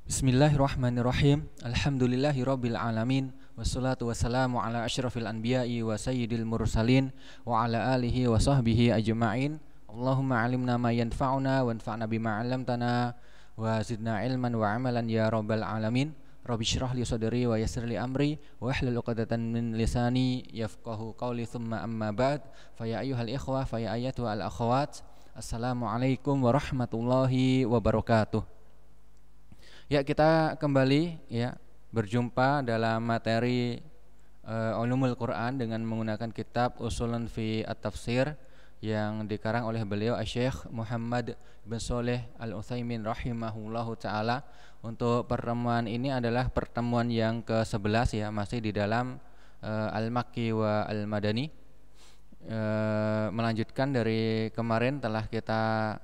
Bismillahirrahmanirrahim. Alhamdulillahirabbil alamin. Wassalatu wassalamu ala asyrafil anbiya'i wa sayyidil mursalin wa ala alihi wa sahbihi ajma'in. Allahumma 'allimna ma yanfa'una wanfa'na bima 'allamtana wa zidna ilman wa 'amalan ya rabbal alamin. Rabbi shrah li sadri wa yassir li amri wa hlul 'uqdatan min lisani yafqahu qawli thumma amma ba'd. Fa ya ayyuhal ikhwah fa ya ayyatuhal akhawat. Assalamualaikum warahmatullahi wabarakatuh. Ya, kita kembali ya berjumpa dalam materi Ulumul Quran dengan menggunakan kitab Ushulun fi At-Tafsir yang dikarang oleh beliau Syekh Muhammad bin Shalih Al-Utsaimin rahimahullahu taala. Untuk pertemuan ini adalah pertemuan yang ke-11 ya, masih di dalam Al-Makki wa Al-Madani. Melanjutkan dari kemarin telah kita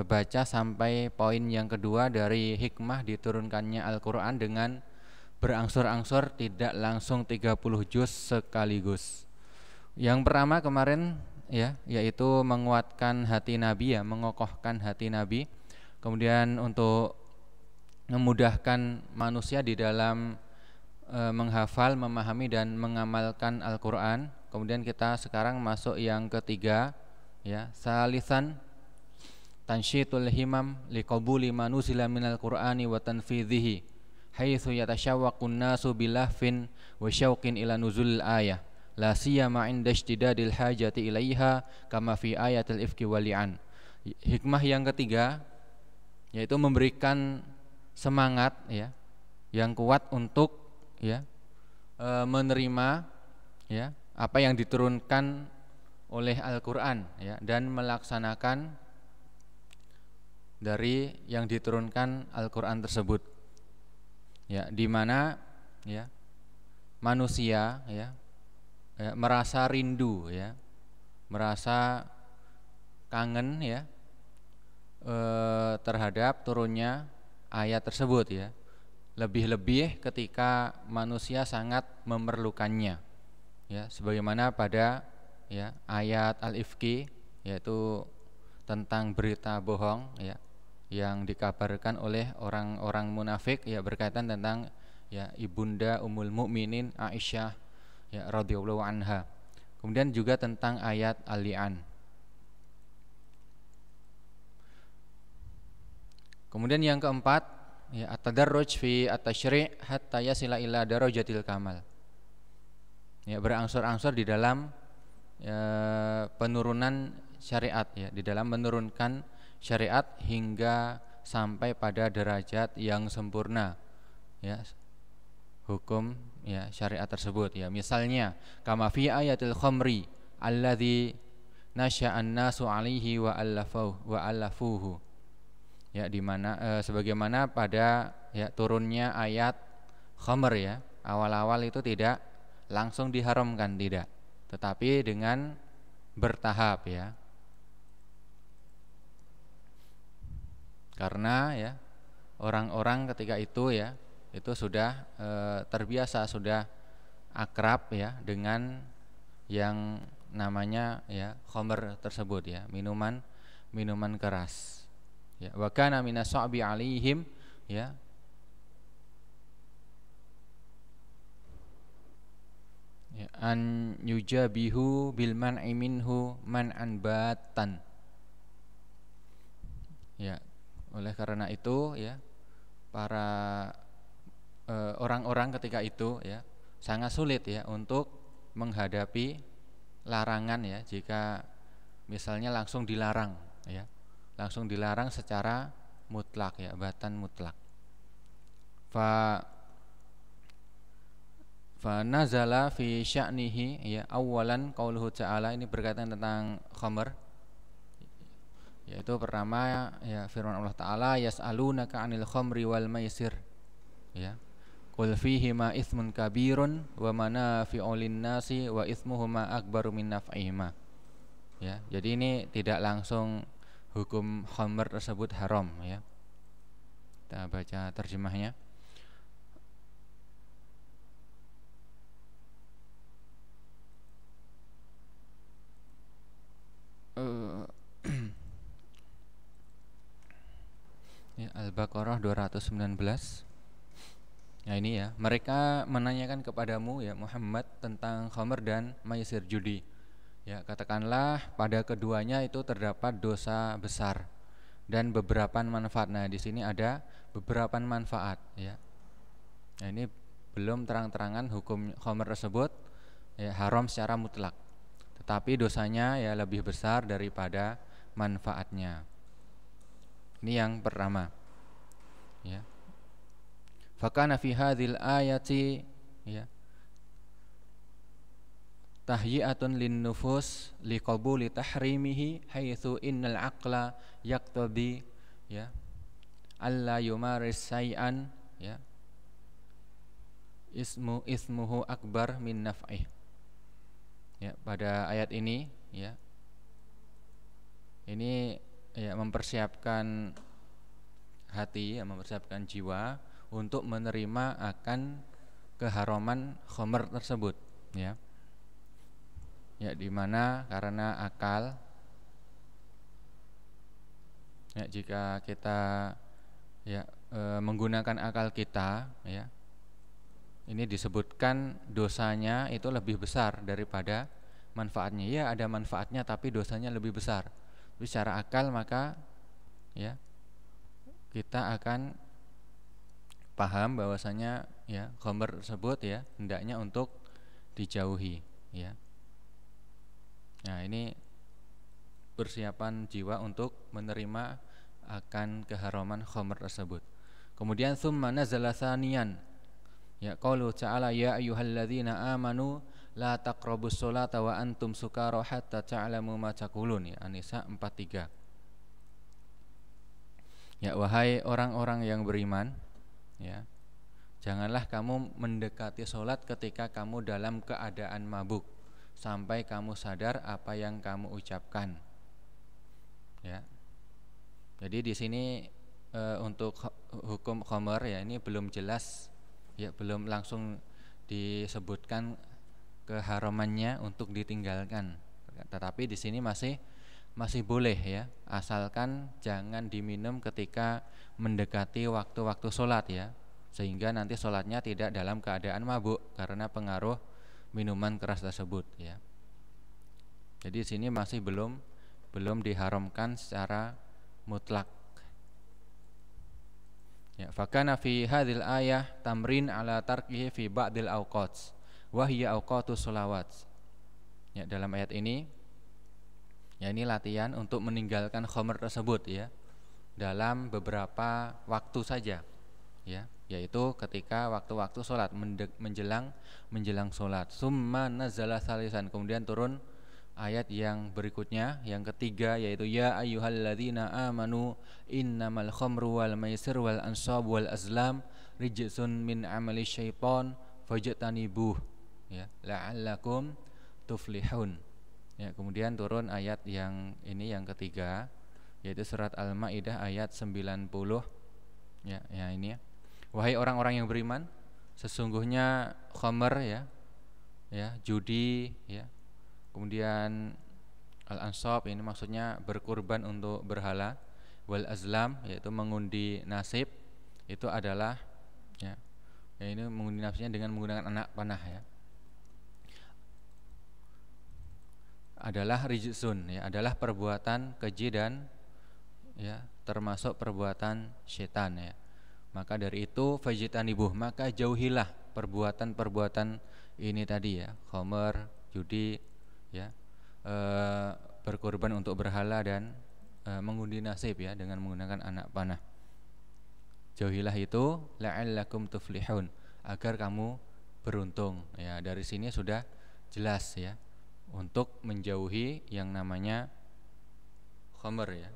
baca sampai poin yang kedua dari hikmah diturunkannya Al-Quran dengan berangsur-angsur, tidak langsung 30 juz sekaligus. Yang pertama kemarin ya, yaitu menguatkan hati Nabi ya, mengokohkan hati Nabi. Kemudian untuk memudahkan manusia di dalam menghafal, memahami dan mengamalkan Al-Quran. Kemudian kita sekarang masuk yang ketiga ya, salisan tansyitul himam liqabuli ma nuzila minal qur'ani wa tanfidhihi haitsu yatashawwaqun nasu bilahfin wa syauqin ila nuzulil ayah la siyama 'inda ishtidadil hajati ilaiha kama fi ayatil ifki wal li'an. Hikmah yang ketiga yaitu memberikan semangat ya yang kuat untuk ya menerima ya apa yang diturunkan oleh Al-Qur'an ya, dan melaksanakan dari yang diturunkan Al-Quran tersebut ya, di mana ya manusia ya merasa rindu ya, merasa kangen ya terhadap turunnya ayat tersebut ya, lebih-lebih ketika manusia sangat memerlukannya ya, sebagaimana pada ya ayat Al-Ifki, yaitu tentang berita bohong ya yang dikabarkan oleh orang-orang munafik ya, berkaitan tentang ya ibunda Ummul Mukminin Aisyah ya radhiyallahu anha. Kemudian juga tentang ayat Al-Li'an. Kemudian yang keempat ya at-tadarruj fi at-tasyri' hatta yasila ila darajatil kamal. Ya, berangsur-angsur di dalam penurunan syariat ya, di dalam menurunkan syariat hingga sampai pada derajat yang sempurna ya hukum ya syariat tersebut ya. Misalnya kama fi ayatil khamri alladzi nasya'an nasu 'alaihi wa allafuhu ya, di mana sebagaimana pada ya turunnya ayat khamr ya, awal-awal itu tidak langsung diharamkan, tidak, tetapi dengan bertahap ya. Karena ya orang-orang ketika itu ya itu sudah terbiasa, sudah akrab ya dengan yang namanya ya khamr tersebut ya, minuman keras ya. Wa kana minas sa'bi 'alaihim ya an yujabihu bil man'i minhu man'an batan ya. Oleh karena itu ya para orang-orang ketika itu ya sangat sulit ya untuk menghadapi larangan ya, jika misalnya langsung dilarang ya, langsung dilarang secara mutlak ya, batan mutlak. Fa nazala fi sya'nihi ya awalan qauluhu ta'ala, ini berkaitan tentang khamr, yaitu pertama ya firman Allah Ta'ala yas'alunaka 'anil khamri wal maisir ya qul fihima itsmun kabirun wa manafi'u lin-nasi wa itsmuhuma akbaru min naf'ihima ya. Jadi ini tidak langsung hukum khamr tersebut haram ya. Kita baca terjemahnya. Ya, Al-Baqarah 219. Nah ini ya, mereka menanyakan kepadamu ya Muhammad tentang khamr dan maisir judi. Ya, katakanlah pada keduanya itu terdapat dosa besar dan beberapa manfaat. Nah, di sini ada beberapa manfaat ya. Nah, ini belum terang-terangan hukum khamr tersebut ya haram secara mutlak. Tetapi dosanya ya lebih besar daripada manfaatnya. Ini yang pertama. Ya. Fakana fi hadhil ayati ya tahyi'atun lin nufus liqabuli tahrimihi haitsu innal aqla yaqtadi ya alla yumaris say'an ya ismuhu akbar min naf'ih. Ya, pada ayat ini ya ini ya mempersiapkan hati, ya, mempersiapkan jiwa untuk menerima akan keharaman khamr tersebut ya. Ya, di mana karena akal ya, jika kita ya menggunakan akal kita ya, ini disebutkan dosanya itu lebih besar daripada manfaatnya. Ya, ada manfaatnya tapi dosanya lebih besar. Tapi secara akal maka ya kita akan paham bahwasanya ya khamr tersebut ya hendaknya untuk dijauhi ya. Nah, ini persiapan jiwa untuk menerima akan keharaman khamr tersebut. Kemudian summa nazala tsaniyan ya qaulu ta'ala ya ayyuhalladzina amanu la taqrabus sholata wa antum sukara hatta ta'lamu ma taqulun ya, An-Nisa 43. Ya, wahai orang-orang yang beriman ya, janganlah kamu mendekati sholat ketika kamu dalam keadaan mabuk sampai kamu sadar apa yang kamu ucapkan. Ya. Jadi di sini untuk hukum khamr ya ini belum jelas ya, belum langsung disebutkan keharamannya untuk ditinggalkan. Tetapi di sini masih boleh ya, asalkan jangan diminum ketika mendekati waktu-waktu sholat ya, sehingga nanti sholatnya tidak dalam keadaan mabuk karena pengaruh minuman keras tersebut ya. Jadi di sini masih belum diharamkan secara mutlak. Ya, fakana fi hadhil ayah tamrin ala tarkihi fi ba'dil awqats wa hiya awqatus sholawat. Ya, dalam ayat ini ya ini latihan untuk meninggalkan khamr tersebut ya dalam beberapa waktu saja ya, yaitu ketika waktu-waktu sholat menjelang sholat. Summa nazala salisan, kemudian turun ayat yang berikutnya yang ketiga, yaitu ya ayyuhalladzina amanu innamal khamru wal maisir wal ansab wal azlam rijsun min amali syaiton fajtanibuh ya la'allakum tuflihun. Ya, kemudian turun ayat yang ini yang ketiga, yaitu surat Al-Maidah ayat 90 ya, ini ya. Wahai orang-orang yang beriman, sesungguhnya khamr ya judi ya, kemudian al-ansab ini maksudnya berkurban untuk berhala, wal azlam yaitu mengundi nasib, itu adalah ya ini mengundi nasibnya dengan menggunakan anak panah ya, adalah rijsun ya, adalah perbuatan keji dan ya termasuk perbuatan setan ya. Maka dari itu fajtanibuh, maka jauhilah perbuatan-perbuatan ini tadi ya, khamr, judi ya, berkorban untuk berhala dan mengundi nasib ya dengan menggunakan anak panah. Jauhilah itu la'allakum tuflihun, agar kamu beruntung ya. Dari sini sudah jelas ya untuk menjauhi yang namanya khamr ya.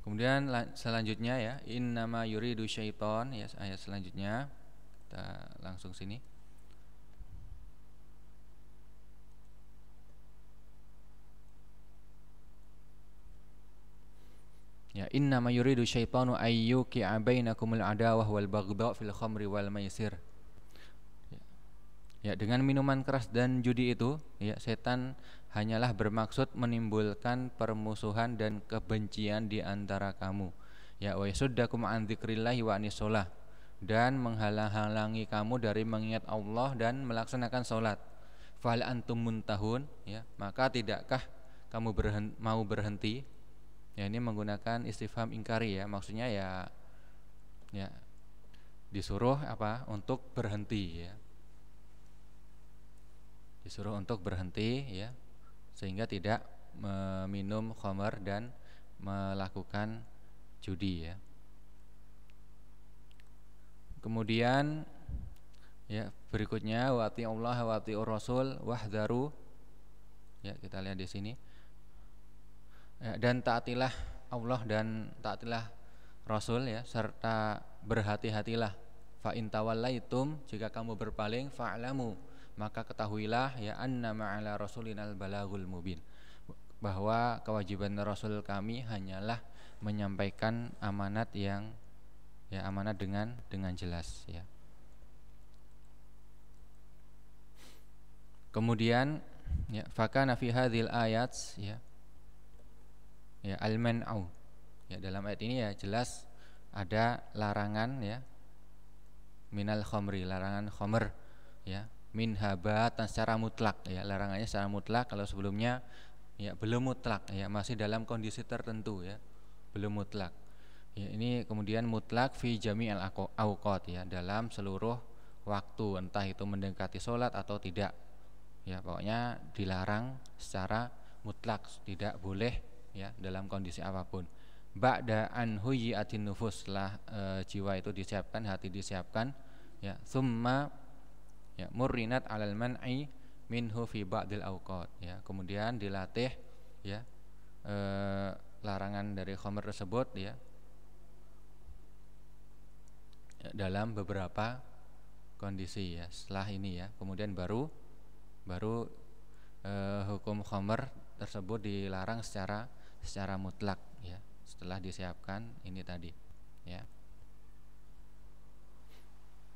Kemudian selanjutnya ya, innama yuridu syaiton ya, ayat selanjutnya kita langsung sini. Ya, innama yuridu syaitanu ayyuqi'a bainakumul adawah wal baghdha fil khamri wal maisir. Ya. Ya, dengan minuman keras dan judi itu, ya, setan hanyalah bermaksud menimbulkan permusuhan dan kebencian di antara kamu. Ya, wa yasuddakum an dzikrillahi wa anis shalah, dan menghalang-halangi kamu dari mengingat Allah dan melaksanakan salat. Fal antum muntahun, ya, maka tidakkah kamu mau berhenti? Ya, ini menggunakan istifham ingkari, ya, maksudnya ya disuruh apa? Untuk berhenti, ya. Disuruh untuk berhenti, ya, sehingga tidak meminum khamar dan melakukan judi, ya. Kemudian ya berikutnya wa Allah wa rasul wahdharu, ya, kita lihat di sini, ya, dan taatilah Allah dan taatilah Rasul, ya, serta berhati-hatilah. Fa in tawallaitum, jika kamu berpaling, fa'lamu, maka ketahuilah, ya, anna ma'ala rasulinal balagul mubin, bahwa kewajiban Rasul kami hanyalah menyampaikan amanat yang, ya, amanat dengan jelas, ya. Kemudian, ya, fakana fi hadzal ayat, ya, ya, al-man'u, ya, dalam ayat ini, ya, jelas ada larangan, ya, minal khamri, larangan khamr, ya, min habatan secara mutlak, ya, larangannya secara mutlak. Kalau sebelumnya, ya, belum mutlak, ya, masih dalam kondisi tertentu, ya, belum mutlak. Ya, ini kemudian mutlak fi jami'il awqat, ya, dalam seluruh waktu, entah itu mendekati sholat atau tidak, ya, pokoknya dilarang secara mutlak, tidak boleh, ya, dalam kondisi apapun. Ba'da an huyiatin nufus, setelah jiwa itu disiapkan, hati disiapkan, ya, summa, ya, murrinat alal man'i minhu fi ba'dil awqat, ya, kemudian dilatih, ya, larangan dari khamr tersebut, ya, dalam beberapa kondisi, ya. Setelah ini, ya, kemudian baru hukum khamr tersebut dilarang secara mutlak, ya, setelah disiapkan ini tadi, ya.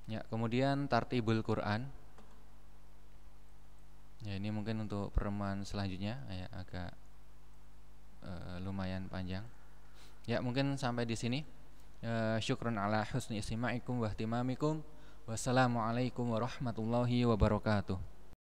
Ya, kemudian tartibul Quran. Ya, ini mungkin untuk pertemuan selanjutnya, ya, agak lumayan panjang. Ya, mungkin sampai di sini. Syukran ala husni istima'ikum wa ihtimamikum. Wassalamualaikum warahmatullahi wabarakatuh.